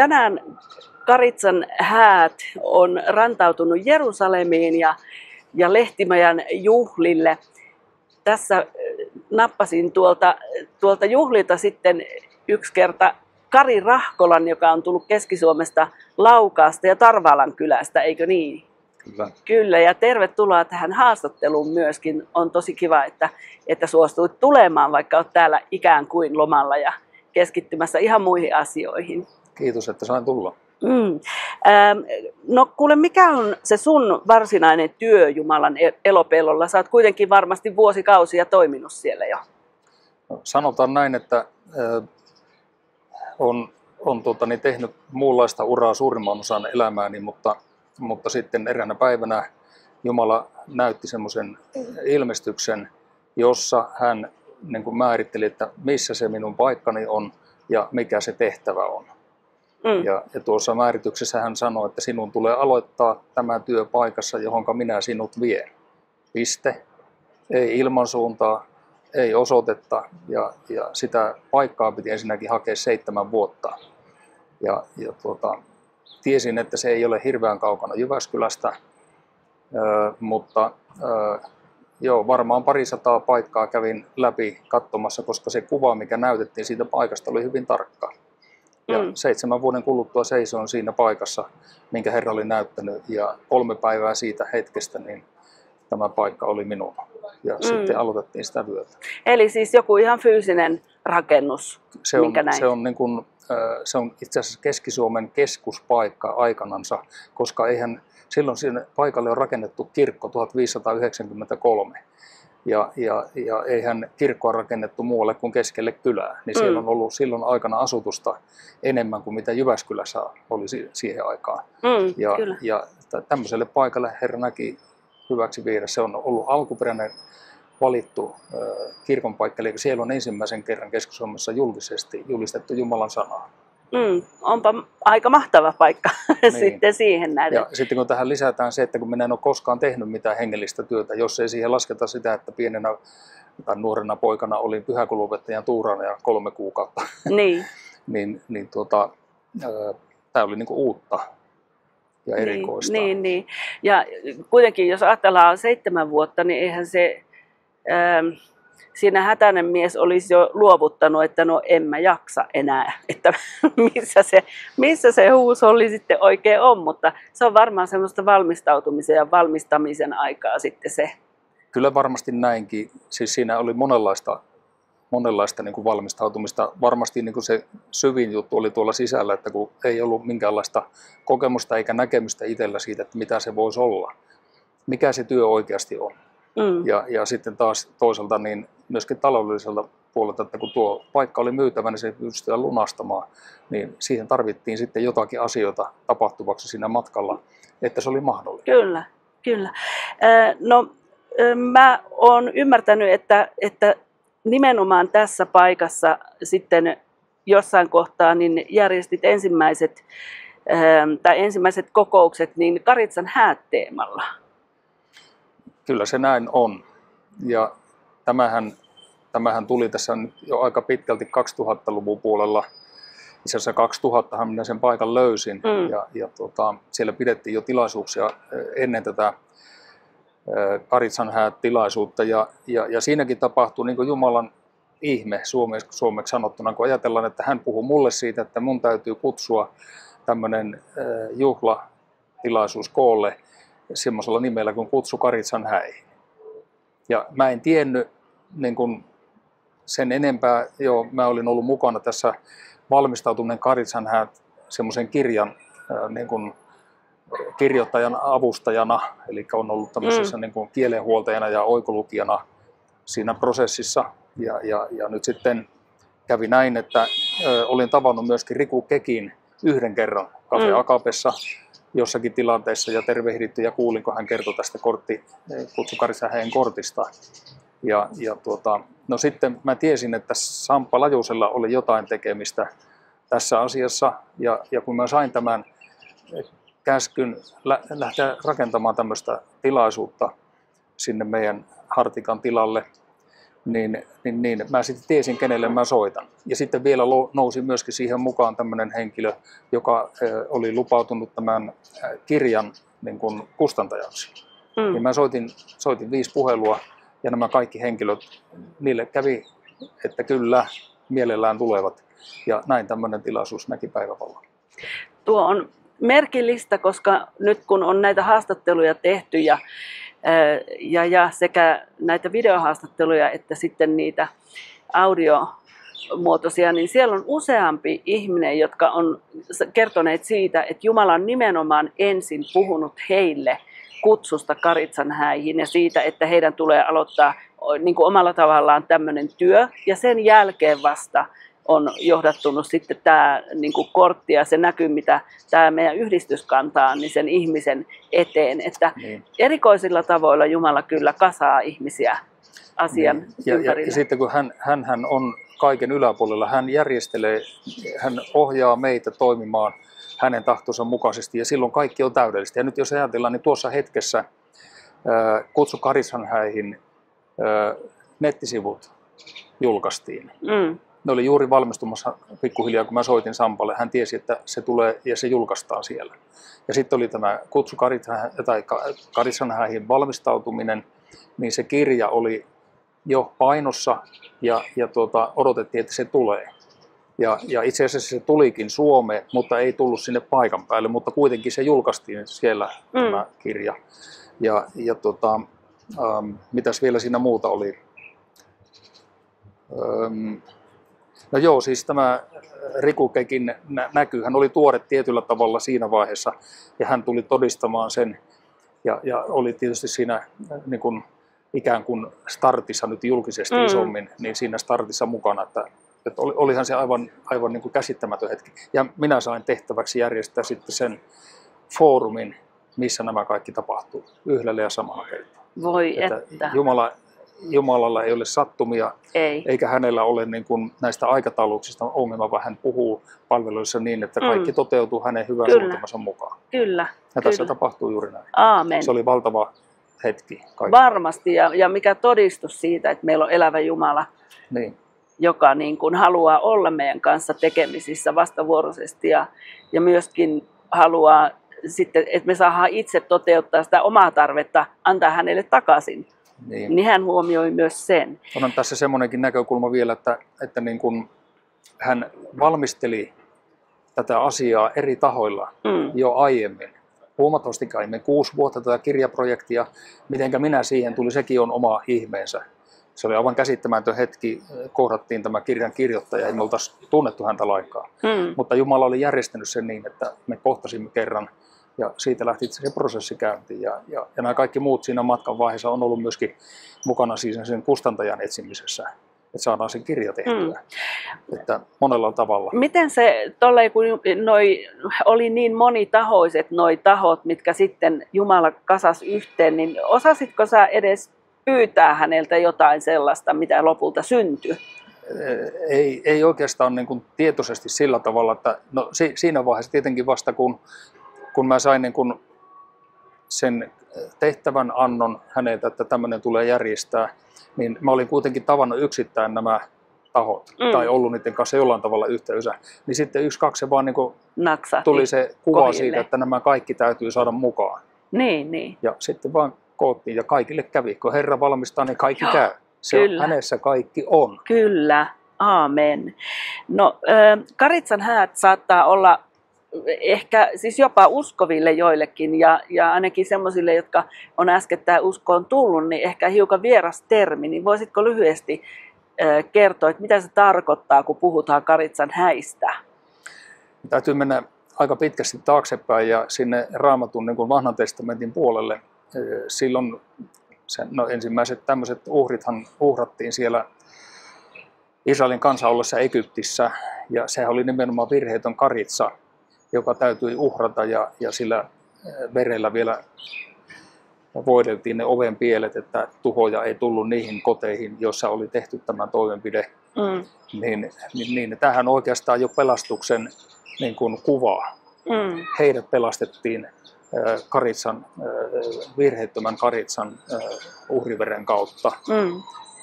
Tänään Karitsan häät on rantautunut Jerusalemiin ja Lehtimäjän juhlille. Tässä nappasin tuolta juhlilta sitten yksi kerta Kari Rahkolan, joka on tullut Keski-Suomesta Laukaasta ja Tarvalan kylästä, eikö niin? Kyllä. Kyllä, ja tervetuloa tähän haastatteluun myöskin. On tosi kiva, että suostuit tulemaan, vaikka olet täällä ikään kuin lomalla ja keskittymässä ihan muihin asioihin. Kiitos, että sain tulla. No kuule, mikä on se sun varsinainen työ Jumalan Elopellolla? Sä oot kuitenkin varmasti vuosikausia toiminut siellä jo. No, sanotaan näin, että on tehnyt muunlaista uraa suurimman osan elämääni, mutta sitten eräänä päivänä Jumala näytti semmoisen ilmestyksen, jossa hän niin kuin määritteli, että missä se minun paikkani on ja mikä se tehtävä on. Ja tuossa määrityksessä hän sanoi, että sinun tulee aloittaa tämä työ paikassa, johonka minä sinut vien. Piste. Ei ilmansuuntaa, ei osoitetta ja sitä paikkaa piti ensinnäkin hakea 7 vuotta. Ja tiesin, että se ei ole hirveän kaukana Jyväskylästä, mutta varmaan 200 paikkaa kävin läpi katsomassa, koska se kuva, mikä näytettiin siitä paikasta, oli hyvin tarkka. Ja 7 vuoden kuluttua seisoin siinä paikassa, minkä Herra oli näyttänyt, ja 3 päivää siitä hetkestä niin tämä paikka oli minun. Ja sitten aloitettiin sitä työtä. Eli siis joku ihan fyysinen rakennus, minkä näin? Se on itse asiassa Keski-Suomen keskuspaikka aikanansa, koska silloin siinä paikalle on rakennettu kirkko 1593. Ja eihän kirkkoa rakennettu muualle kuin keskelle kylää. Niin siellä on ollut silloin aikana asutusta enemmän kuin mitä Jyväskylässä oli siihen aikaan. Ja tämmöiselle paikalle Herra näki hyväksi viedä. Se on ollut alkuperäinen valittu kirkonpaikka, eli siellä on ensimmäisen kerran Keski-Suomessa julkisesti julistettu Jumalan sanaa. Onpa aika mahtava paikka sitten siihen nähden. Ja sitten kun tähän lisätään se, että kun minä en ole koskaan tehnyt mitään hengellistä työtä, jos ei siihen lasketa sitä, että pienenä tai nuorena poikana olin pyhäkoulunopettajan tuurana ja 3 kuukautta, niin tämä oli niinku uutta ja erikoista. Niin. Ja kuitenkin jos ajatellaan 7 vuotta, niin eihän se... Siinä hätäinen mies olisi jo luovuttanut, että no en mä jaksa enää, että missä se huusholli sitten oikein on, mutta se on varmaan semmoista valmistautumisen ja valmistamisen aikaa sitten se. Kyllä varmasti näinkin, siis siinä oli monenlaista niin kuin valmistautumista. Varmasti niin kuin se syvin juttu oli tuolla sisällä, että kun ei ollut minkäänlaista kokemusta eikä näkemystä itsellä siitä, että mitä se voisi olla, mikä se työ oikeasti on. Ja sitten taas toisaalta niin myöskin taloudelliselta puolelta, että kun tuo paikka oli myytävä, niin se pystyy lunastamaan, niin siihen tarvittiin sitten jotakin asioita tapahtuvaksi siinä matkalla, että se oli mahdollista. Kyllä. Mä oon ymmärtänyt, että nimenomaan tässä paikassa sitten jossain kohtaa niin järjestit ensimmäiset kokoukset niin Karitsan häät -teemalla. Kyllä se näin on. Ja tämähän tuli tässä nyt jo aika pitkälti 2000-luvun puolella. Itse asiassa 2000han minä sen paikan löysin. Siellä pidettiin jo tilaisuuksia ennen tätä Karitsan häät-tilaisuutta. Ja siinäkin tapahtui niin kuin Jumalan ihme suomeksi sanottuna, kun ajatellaan, että hän puhui mulle siitä, että mun täytyy kutsua tämmöinen juhlatilaisuus koolle semmoisella nimellä kuin Kutsu Karitsan häihin. Ja mä en tiennyt niin kuin sen enempää, mä olin ollut mukana tässä valmistautuminen Karitsan häät semmoisen kirjan niin kuin kirjoittajan avustajana, eli on ollut tämmöisessä niin kuin kielenhuoltajana ja oikolukijana siinä prosessissa. Ja nyt sitten kävi näin, että olin tavannut myöskin Riku Kekin yhden kerran Cafe Agapessa jossakin tilanteessa ja tervehditty ja kuulin, kun hän kertoi tästä Kutsu Karitsan häiden kortista. No sitten mä tiesin, että Samppa Lajusella oli jotain tekemistä tässä asiassa ja kun mä sain tämän käskyn lähteä rakentamaan tämmöistä tilaisuutta sinne meidän Hartikan tilalle, niin mä sitten tiesin, kenelle mä soitan. Ja sitten vielä nousi myöskin siihen mukaan tämmöinen henkilö, joka oli lupautunut tämän kirjan niin kuin kustantajaksi. Niin mä soitin 5 puhelua ja nämä kaikki henkilöt, niille kävi, että kyllä, mielellään tulevat. Ja näin tämmöinen tilaisuus näki päivävalon. Tuo on merkillistä, koska nyt kun on näitä haastatteluja tehty ja sekä näitä videohaastatteluja että sitten niitä audiomuotoisia, niin siellä on useampi ihminen, jotka on kertoneet siitä, että Jumala on nimenomaan ensin puhunut heille kutsusta Karitsan häihin ja siitä, että heidän tulee aloittaa niin kuin omalla tavallaan tämmöinen työ ja sen jälkeen vasta on johdattunut sitten tämä niin kuin kortti ja se näkyy, mitä tämä meidän yhdistys kantaa, niin sen ihmisen eteen. Että erikoisilla tavoilla Jumala kyllä kasaa ihmisiä asian ympärille. Ja sitten kun hän on kaiken yläpuolella, hän järjestelee, hän ohjaa meitä toimimaan hänen tahtonsa mukaisesti ja silloin kaikki on täydellistä. Ja nyt jos ajatellaan, niin tuossa hetkessä Kutsu Karitsan häihin nettisivut julkaistiin. Ne oli juuri valmistumassa pikkuhiljaa, kun mä soitin Sampalle. Hän tiesi, että se tulee ja se julkaistaan siellä. Ja sitten oli tämä Kutsu Karitsan häihin valmistautuminen, niin se kirja oli jo painossa ja odotettiin, että se tulee. Ja itse asiassa se tulikin Suomeen, mutta ei tullut sinne paikan päälle, mutta kuitenkin se julkaistiin siellä tämä kirja. Mitäs vielä siinä muuta oli? No joo, siis tämä Rikukekin näkyy. Hän oli tuore tietyllä tavalla siinä vaiheessa ja hän tuli todistamaan sen ja oli tietysti siinä niin kuin, ikään kuin startissa nyt julkisesti isommin, niin siinä startissa mukana, että olihan se aivan niin kuin käsittämätön hetki. Ja minä sain tehtäväksi järjestää sitten sen foorumin, missä nämä kaikki tapahtuu yhdellä ja samalla kertaa. Voi että. Jumalalla ei ole sattumia, eikä hänellä ole niin kuin näistä aikatauluksista ongelma, vaan hän puhuu palveluissa niin, että kaikki toteutuu hänen hyvän suunnitelmansa mukaan. Kyllä. Ja tässä tapahtuu juuri näin. Aamen. Se oli valtava hetki. Kaikki. Varmasti, ja mikä todistus siitä, että meillä on elävä Jumala, joka niin kuin haluaa olla meidän kanssa tekemisissä vastavuoroisesti ja myöskin haluaa sitten, että me saadaan itse toteuttaa sitä omaa tarvetta, antaa hänelle takaisin. Niin hän huomioi myös sen. On tässä semmoinenkin näkökulma vielä, että niin kuin hän valmisteli tätä asiaa eri tahoilla jo aiemmin. Huomattavasti aiemmin 6 vuotta tätä kirjaprojektia. Mitenkä minä siihen tuli, sekin on oma ihmeensä. Se oli aivan käsittämätön hetki, kohdattiin tämä kirjan kirjoittaja, ei me oltaisi tunnettu häntä lainkaan. Mutta Jumala oli järjestänyt sen niin, että me kohtasimme kerran. Ja siitä lähti se prosessi käyntiin. Ja nämä kaikki muut siinä matkan vaiheessa on ollut myöskin mukana siis sen kustantajan etsimisessä, että saadaan se kirja tehtyä. Että monella tavalla. Miten se, kun oli niin monitahoiset noi tahot, mitkä sitten Jumala kasasi yhteen, niin osasitko sä edes pyytää häneltä jotain sellaista, mitä lopulta syntyi? Ei oikeastaan niin kuin tietoisesti sillä tavalla, että siinä vaiheessa tietenkin vasta kun mä sain niin kun sen tehtävän annon häneltä, että tämmöinen tulee järjestää, niin mä olin kuitenkin tavannut yksittäin nämä tahot, tai ollut niiden kanssa jollain tavalla yhteydessä. Niin sitten 1-2 se vaan niin tuli se kuva kohille siitä, että nämä kaikki täytyy saada mukaan. Niin. Ja sitten vaan koottiin ja kaikille kävi. Kun Herra valmistaa, niin kaikki käy. Kyllä. Hänessä kaikki on. Kyllä, aamen. No, Karitsan häät saattaa olla ehkä siis jopa uskoville joillekin ja ainakin semmoisille, jotka on äskettäin uskoon tullut, niin ehkä hiukan vieras termi. Niin voisitko lyhyesti kertoa, että mitä se tarkoittaa, kun puhutaan Karitsan häistä? Täytyy mennä aika pitkästi taaksepäin ja sinne Raamatun niin kuin Vanhan testamentin puolelle. Silloin ensimmäiset tämmöiset uhrattiin siellä Israelin kansa ollessa Egyptissä ja sehän oli nimenomaan virheetön karitsa, joka täytyi uhrata ja sillä verellä vielä voideltiin ne ovenpielet, että tuhoja ei tullut niihin koteihin, joissa oli tehty tämä toimenpide. Niin tämähän oikeastaan jo pelastuksen niin kuin kuva. Heidät pelastettiin virheettömän karitsan uhriveren kautta.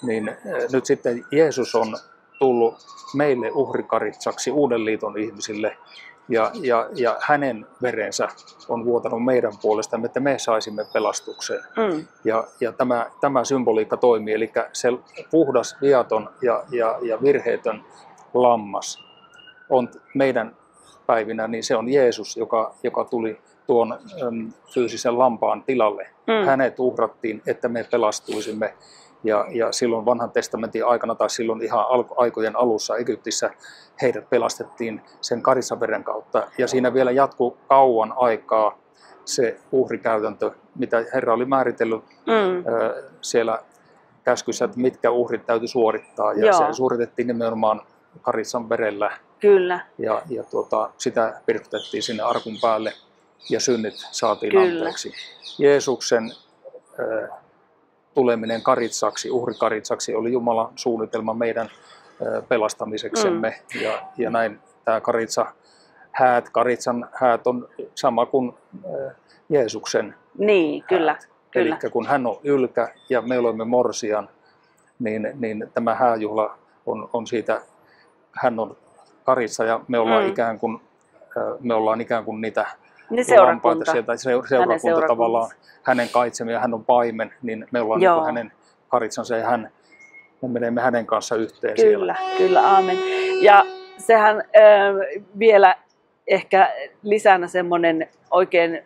niin nyt sitten Jeesus on tullut meille uhrikaritsaksi uuden liiton ihmisille, ja hänen verensä on vuotanut meidän puolestamme, että me saisimme pelastuksen. Ja tämä symboliikka toimii, eli se puhdas, viaton ja virheetön lammas on meidän päivinä, niin se on Jeesus, joka tuli tuon fyysisen lampaan tilalle. Hänet uhrattiin, että me pelastuisimme. Ja silloin vanhan testamentin aikana tai silloin ihan aikojen alussa Egyptissä heidät pelastettiin sen karissaveren kautta. Ja siinä vielä jatkuu kauan aikaa se uhrikäytäntö, mitä Herra oli määritellyt siellä käskyssä, että mitkä uhrit täytyy suorittaa. Ja se suoritettiin nimenomaan karissan verellä. Kyllä. Ja sitä pirkutettiin sinne arkun päälle ja synnit saatiin anteeksi. Jeesuksen tuleminen karitsaksi, uhrikaritsaksi oli Jumalan suunnitelma meidän pelastamiseksemme. Ja näin tämä karitsan häät on sama kuin Jeesuksen häät. Eli kun hän on ylkä ja me olemme morsian, niin tämä hääjuhla on siitä, hän on karitsa ja me ollaan ikään kuin niitä lampaita sieltä, seurakunta tavallaan, hänen kaitsemia, hän on paimen, niin me ollaan niin hänen karitsansa ja me menemme hänen kanssa yhteen siellä. Kyllä, aamen. Ja sehän vielä ehkä lisänä semmoinen oikein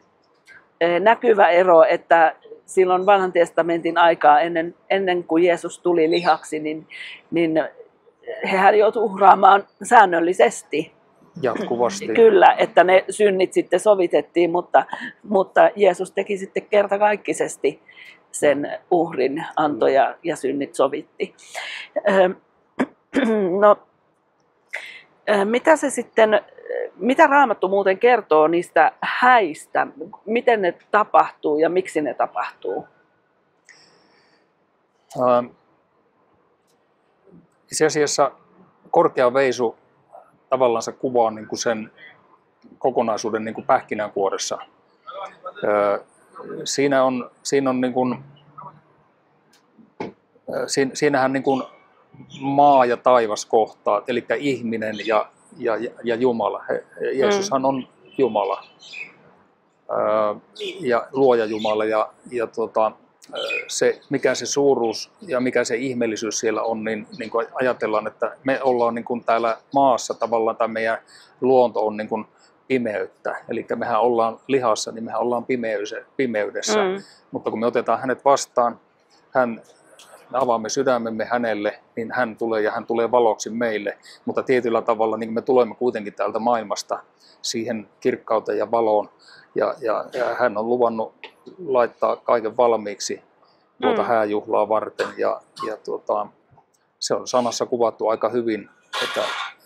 näkyvä ero, että silloin vanhan testamentin aikaa ennen kuin Jeesus tuli lihaksi, niin hehän joutuivat uhraamaan säännöllisesti. Jatkuvasti. Kyllä, että ne synnit sitten sovitettiin, mutta Jeesus teki sitten kertakaikkisesti sen uhrin antoja ja synnit sovitti. No, mitä Raamattu muuten kertoo niistä häistä? Miten ne tapahtuu ja miksi ne tapahtuu? Itse asiassa korkea veisu tavallaan se kuvaa niin kuin sen kokonaisuuden niin kuin pähkinänkuoressa. Siinähän niin kuin maa ja taivas kohtaa, eli ihminen ja Jumala. Jeesushan on Jumala ja luoja Jumala se, mikä se suuruus ja mikä se ihmeellisyys siellä on, niin kuin ajatellaan, että me ollaan niin kuin täällä maassa tavallaan, tai meidän luonto on niin kuin pimeyttä. Eli mehän ollaan lihassa, niin mehän ollaan pimeydessä. Mutta kun me otetaan hänet vastaan, me avaamme sydämemme hänelle, niin hän tulee valoksi meille. Mutta tietyllä tavalla niin me tulemme kuitenkin täältä maailmasta siihen kirkkauteen ja valoon. Ja hän on luvannut laittaa kaiken valmiiksi tuota hääjuhlaa varten. Ja se on sanassa kuvattu aika hyvin,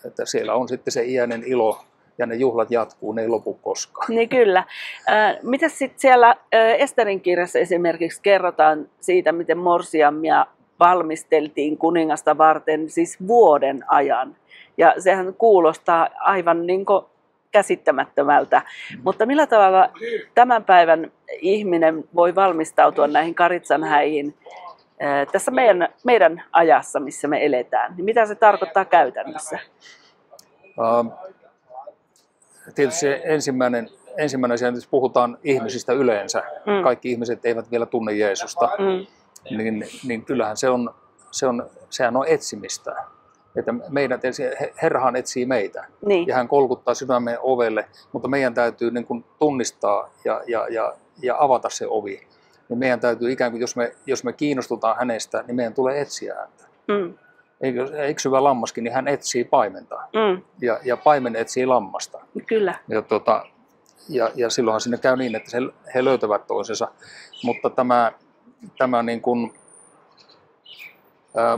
että siellä on sitten se iäinen ilo ja ne juhlat jatkuu, ne ei lopu koskaan. Niin kyllä. Mitäs sitten siellä Esterin kirjassa esimerkiksi kerrotaan siitä, miten morsiamia valmisteltiin kuningasta varten siis vuoden ajan. Ja sehän kuulostaa aivan niin kuin käsittämättömältä. Mutta millä tavalla tämän päivän ihminen voi valmistautua näihin karitsan häihin tässä meidän ajassa, missä me eletään? Niin mitä se tarkoittaa käytännössä? Tietysti ensimmäinen asia, että puhutaan ihmisistä yleensä. Kaikki ihmiset eivät vielä tunne Jeesusta. Niin kyllähän sehän on etsimistä. Että Herrahan etsii meitä ja hän kolkuttaa sydämen ovelle, mutta meidän täytyy niin kuin tunnistaa ja avata se ovi. Niin meidän täytyy ikään kuin, jos me kiinnostutaan hänestä, niin meidän tulee etsiä häntä. Eksyvä lammaskin, niin hän etsii paimenta ja paimen etsii lammasta. Kyllä. Ja silloinhan sinne käy niin, että he löytävät toisensa, mutta tämä niin kuin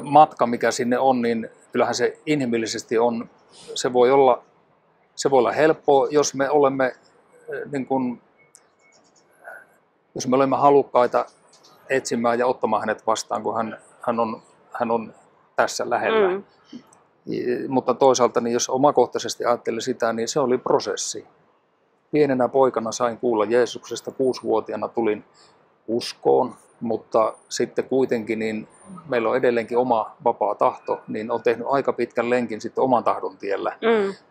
matka, mikä sinne on, niin kyllähän se inhimillisesti on, se voi olla helppoa, jos me olemme jos me olemme halukkaita etsimään ja ottamaan hänet vastaan, kun hän on tässä lähellä. Mutta toisaalta, niin jos omakohtaisesti ajattelee sitä, niin se oli prosessi. Pienenä poikana sain kuulla Jeesuksesta, 6-vuotiaana tulin uskoon mutta sitten kuitenkin niin meillä on edelleenkin oma vapaa tahto, niin on tehnyt aika pitkän lenkin sitten oman tahdon tiellä,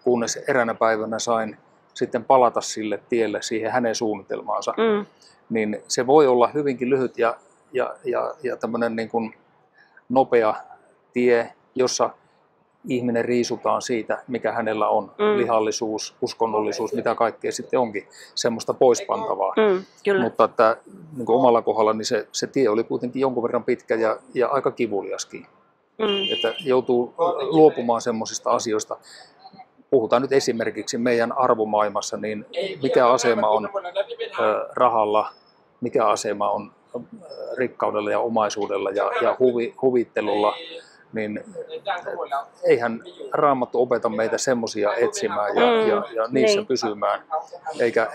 kunnes eräänä päivänä sain sitten palata sille tielle, siihen hänen suunnitelmaansa. Niin se voi olla hyvinkin lyhyt ja tämmöinen niin kuin nopea tie, jossa ihminen riisutaan siitä, mikä hänellä on, lihallisuus, uskonnollisuus, mitä kaikkea sitten onkin, semmoista poispantavaa. Mutta että, niin kuin omalla kohdalla niin se tie oli kuitenkin jonkun verran pitkä ja aika kivuliaskin. Että joutuu luopumaan semmoisista asioista. Puhutaan nyt esimerkiksi meidän arvomaailmassa, niin mikä asema on rahalla, mikä asema on rikkaudella ja omaisuudella ja huvittelulla, niin eihän Raamattu opeta meitä semmoisia etsimään ja niissä pysymään,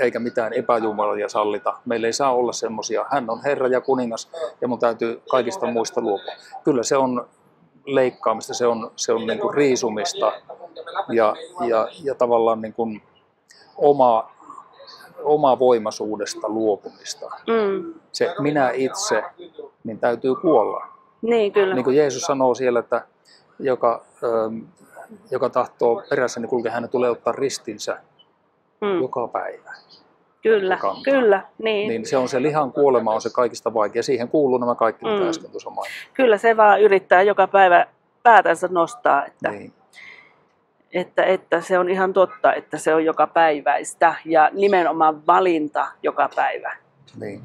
eikä mitään epäjumalia sallita. Meillä ei saa olla semmoisia. Hän on Herra ja kuningas ja mun täytyy kaikista muista luopua. Kyllä se on leikkaamista, se on niin kuin riisumista ja tavallaan niin kuin oma voimaisuudesta luopumista. Se minä itse, niin täytyy kuolla. Niin, kyllä. Niin kuin Jeesus sanoo siellä, että joka tahtoo perässäni kulkea, hänen tulee ottaa ristinsä joka päivä. Kyllä. Niin se on se lihan kuolema, on se kaikista vaikea. Siihen kuuluu nämä kaikki, mitä äsken tuossa mainitsin. Kyllä se vaan yrittää joka päivä päätänsä nostaa, että se on ihan totta, että se on joka päiväistä ja nimenomaan valinta joka päivä. Niin.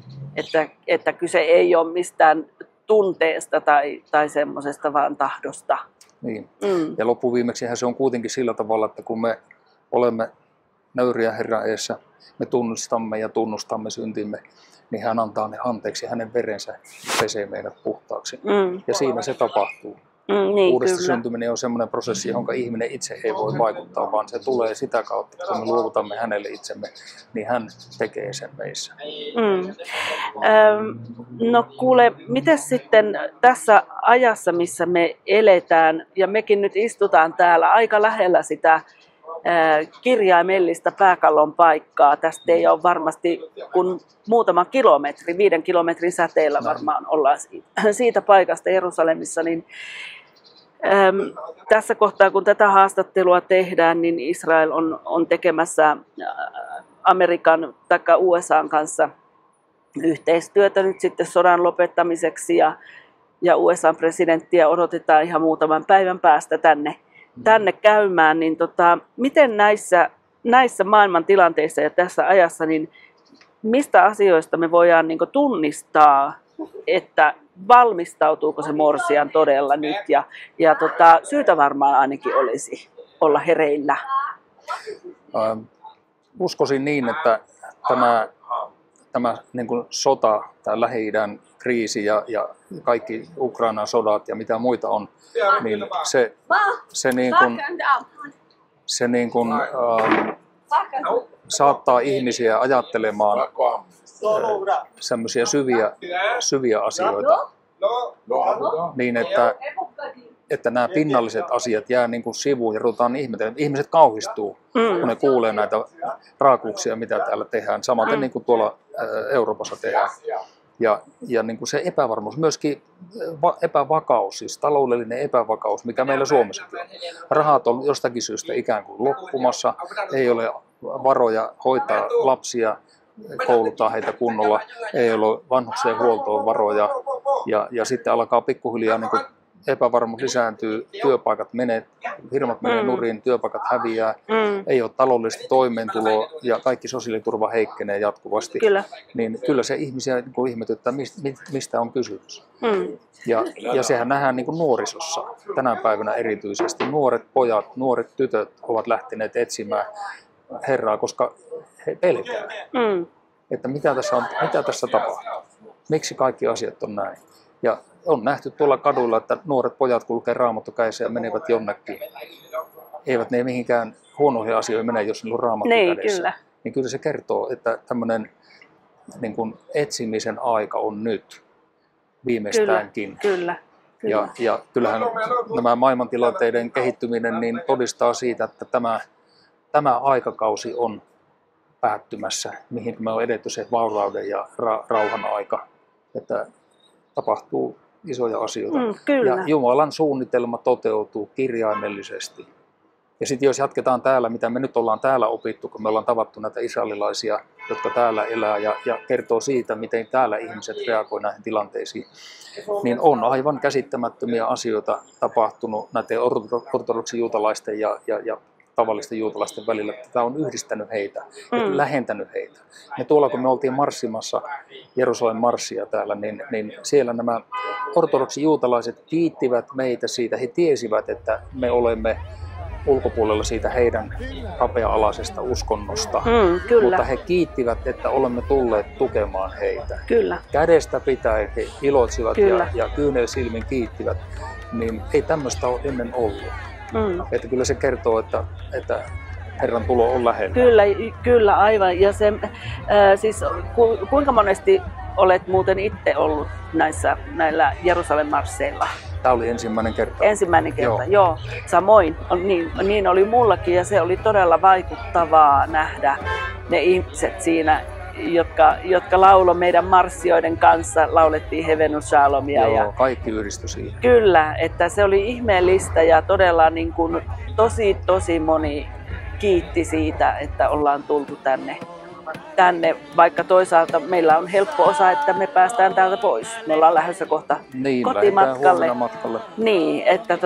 Että kyse ei ole mistään tunteesta tai semmoisesta vaan tahdosta. Niin. Ja loppuviimeksihän se on kuitenkin sillä tavalla, että kun me olemme nöyriä Herran edessä, me tunnistamme ja tunnustamme syntimme, niin hän antaa ne anteeksi, hänen verensä pesee meidät puhtaaksi. Ja siinä se tapahtuu. Niin, Uudesta syntyminen on semmoinen prosessi, johon ihminen itse ei voi vaikuttaa, vaan se tulee sitä kautta, että kun me luovutamme hänelle itsemme, niin hän tekee sen meissä. No kuule, miten sitten tässä ajassa, missä me eletään, ja mekin nyt istutaan täällä aika lähellä sitä kirjaimellista pääkallon paikkaa. Tästä ei ole varmasti kuin muutama kilometri, 5 kilometrin säteellä varmaan ollaan siitä paikasta Jerusalemissa. Niin, tässä kohtaa, kun tätä haastattelua tehdään, niin Israel on tekemässä Amerikan tai USAn kanssa yhteistyötä nyt sitten sodan lopettamiseksi ja USAn presidenttiä odotetaan ihan muutaman päivän päästä tänne käymään, niin miten näissä maailman tilanteissa ja tässä ajassa, niin mistä asioista me voidaan niin kuin tunnistaa, että valmistautuuko se morsian todella nyt ja syytä varmaan ainakin olisi olla hereillä? Uskoisin niin, että tämä niin kuin sota, tämä Lähi-idän kriisi ja kaikki Ukrainan sodat ja mitä muita on, niin se saattaa ihmisiä ajattelemaan semmoisia syviä asioita niin, että nämä pinnalliset asiat jää niin kuin sivuun ja ruvetaan ihmettelemään. Ihmiset kauhistuu, kun ne kuulee näitä raakuuksia, mitä täällä tehdään, samaten niin kuin tuolla Euroopassa tehdään. Ja niin kuin se epävarmuus, myöskin epävakaus, siis taloudellinen epävakaus, mikä meillä Suomessakin on. Rahat on jostakin syystä ikään kuin loppumassa, ei ole varoja hoitaa lapsia, kouluttaa heitä kunnolla, ei ole vanhuksien huoltoon varoja ja sitten alkaa pikkuhiljaa niin kuin epävarmuus lisääntyy, työpaikat firmat menee nurin, työpaikat häviää, ei ole taloudellista toimeentuloa ja kaikki sosiaaliturva heikkenee jatkuvasti. Niin kyllä se ihmisiä niin kuin ihmetyttää, mistä on kysymys. Ja sehän nähdään niin kuin nuorisossa tänä päivänä erityisesti. Nuoret pojat, nuoret tytöt ovat lähteneet etsimään Herraa, koska he pelkäävät, että mitä tässä tapahtuu, miksi kaikki asiat on näin. Ja on nähty tuolla kaduilla, että nuoret pojat kulkee Raamattu kädessä ja menevät jonnekin. Eivät ne mihinkään huonoihin asioihin mene, jos niillä on Raamattu kädessä. Niin kyllä se kertoo, että tämmöinen niin kuin etsimisen aika on nyt viimeistäänkin. Kyllä. Ja kyllähän nämä maailmantilanteiden kehittyminen niin todistaa siitä, että tämä aikakausi on päättymässä, mihin me on edetty se vaurauden ja rauhan aika. Että tapahtuu isoja asioita. Kyllä. Ja Jumalan suunnitelma toteutuu kirjaimellisesti. Ja sitten jos jatketaan täällä, mitä me nyt ollaan täällä opittu, kun me ollaan tavattu näitä israelilaisia, jotka täällä elää ja kertoo siitä, miten täällä ihmiset reagoivat näihin tilanteisiin, niin on aivan käsittämättömiä asioita tapahtunut näiden ortodoksijuutalaisten ja tavallisten juutalaisten välillä. Tämä on yhdistänyt heitä, lähentänyt heitä. Ja tuolla kun me oltiin marssimassa, Jerusalemin marssia täällä, niin siellä nämä ortodoksijuutalaiset kiittivät meitä siitä. He tiesivät, että me olemme ulkopuolella siitä heidän kapea-alaisesta uskonnosta, mutta he kiittivät, että olemme tulleet tukemaan heitä. Kyllä. Kädestä pitäen he iloitsivat ja kyynelsilmin kiittivät, niin ei tämmöistä ole ennen ollut. Että kyllä se kertoo, että Herran tulo on lähellä. Kyllä aivan. Ja se, siis kuinka monesti olet muuten itse ollut näillä Jerusalemin marsseilla? Tämä oli ensimmäinen kerta. Ensimmäinen kerta, joo. Samoin, niin oli mullakin ja se oli todella vaikuttavaa nähdä ne ihmiset siinä, jotka lauloi meidän marssioiden kanssa, laulettiin Heaven Shalomia. Joo, kaikki yhdistyi siihen. Kyllä, että se oli ihmeellistä ja todella niin kuin tosi moni kiitti siitä, että ollaan tultu tänne, vaikka toisaalta meillä on helppo osa, että me päästään täältä pois. Me ollaan lähdössä kohta kotimatkalle. Niin, että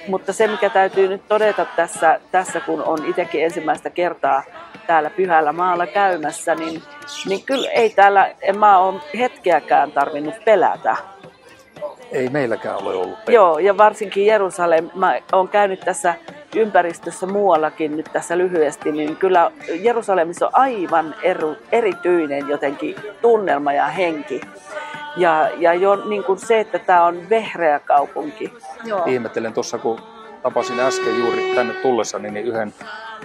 mutta se mikä täytyy nyt todeta tässä kun on itsekin ensimmäistä kertaa täällä Pyhällä maalla käymässä, niin kyllä ei täällä, en mä ole hetkeäkään tarvinnut pelätä. Ei meilläkään ole ollut pelätä. Joo, ja varsinkin Jerusalem, mä oon käynyt tässä ympäristössä muuallakin nyt tässä lyhyesti, niin kyllä Jerusalemissa on aivan erityinen jotenkin tunnelma ja henki. Ja jo niin kuin se, että tämä on vehreä kaupunki. Joo. Ihmettelen tuossa, kun tapasin äsken juuri tänne tullessani niin yhden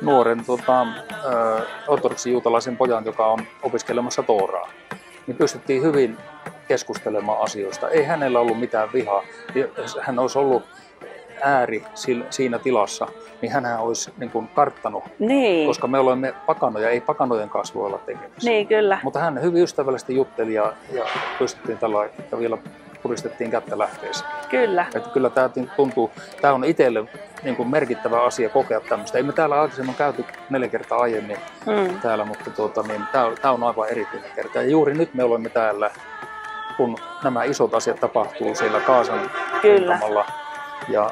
nuoren ortodoksijuutalaisen pojan, joka on opiskelemassa Tooraa. Niin pystyttiin hyvin keskustelemaan asioista. Ei hänellä ollut mitään vihaa. Jos hän olisi ollut ääri siinä tilassa, niin hänhän olisi niin kuin karttanut, koska me olemme pakanoja, ei pakanojen kanssa voi olla tekemisissä. Niin, kyllä. Mutta hän hyvin ystävällisesti jutteli ja pystyttiin tällä ja vielä puristettiin kättä lähteeseen. Kyllä. Että kyllä tämä tuntuu, tämä on itselle niin kuin merkittävä asia kokea tämmöistä. Ei me täällä aikaisemmin käyty 4 kertaa aiemmin täällä, mutta niin, tämä on aivan erityinen kerta. Ja juuri nyt me olemme täällä, kun nämä isot asiat tapahtuu siellä Gazan rintamalla. Ja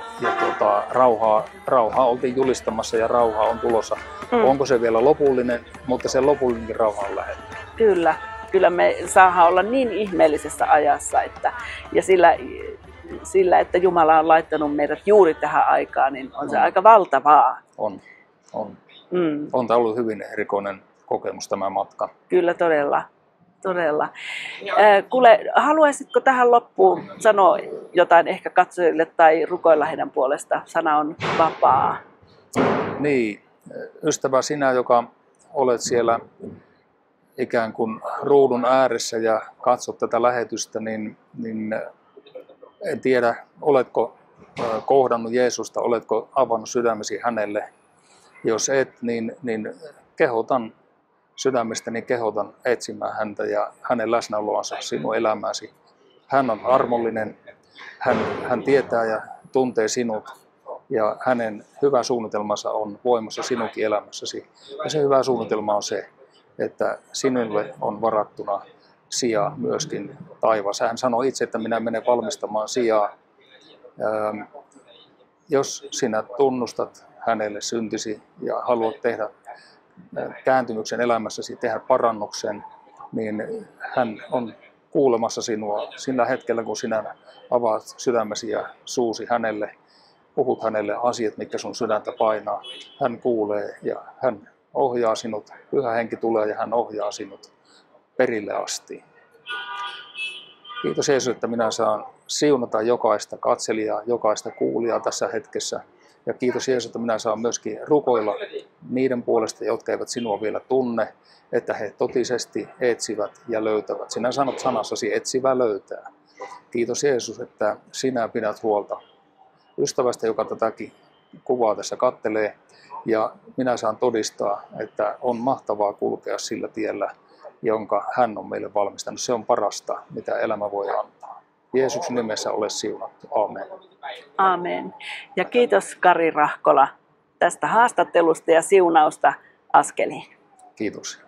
rauhaa oltiin julistamassa ja rauha on tulossa. Onko se vielä lopullinen, mutta se lopullinenkin rauha on lähellä. Kyllä me saadaan olla niin ihmeellisessä ajassa, ja sillä, että Jumala on laittanut meidät juuri tähän aikaan, niin on se aika valtavaa. On. On tämä ollut hyvin erikoinen kokemus tämä matka. Kyllä todella. Kuule, haluaisitko tähän loppuun sanoa jotain ehkä katsojille tai rukoilla heidän puolesta? Sana on vapaa. Niin, ystävä sinä, joka olet siellä ikään kuin ruudun ääressä ja katsot tätä lähetystä, niin en tiedä, oletko kohdannut Jeesusta, oletko avannut sydämesi hänelle. Jos et, niin sydämestäni kehotan etsimään häntä ja hänen läsnäoloansa sinun elämääsi. Hän on armollinen, hän tietää ja tuntee sinut ja hänen hyvä suunnitelmansa on voimassa sinunkin elämässäsi. Ja se hyvä suunnitelma on se, että sinulle on varattuna sija myöskin taivaassa. Hän sanoi itse, että minä menen valmistamaan sijaa. Jos sinä tunnustat hänelle syntisi ja haluat tehdä kääntymyksen elämässäsi, tehdä parannuksen, niin hän on kuulemassa sinua sillä hetkellä, kun sinä avaat sydämesi ja suusi hänelle, puhut hänelle asiat, mitkä sun sydäntä painaa. Hän kuulee ja hän ohjaa sinut, Pyhä Henki tulee ja hän ohjaa sinut perille asti. Kiitos Jeesus, että minä saan siunata jokaista katselijaa, jokaista kuulijaa tässä hetkessä. Ja kiitos Jeesus, että minä saan myöskin rukoilla niiden puolesta, jotka eivät sinua vielä tunne, että he totisesti etsivät ja löytävät. Sinä sanot sanassasi, etsivä löytää. Kiitos Jeesus, että sinä pidät huolta ystävästä, joka tätäkin kuvaa tässä kattelee. Ja minä saan todistaa, että on mahtavaa kulkea sillä tiellä, jonka hän on meille valmistanut. Se on parasta, mitä elämä voi antaa. Jeesuksen nimessä ole siunattu. Aamen. Aamen. Ja kiitos Kari Rahkola tästä haastattelusta ja siunausta askeliin. Kiitos.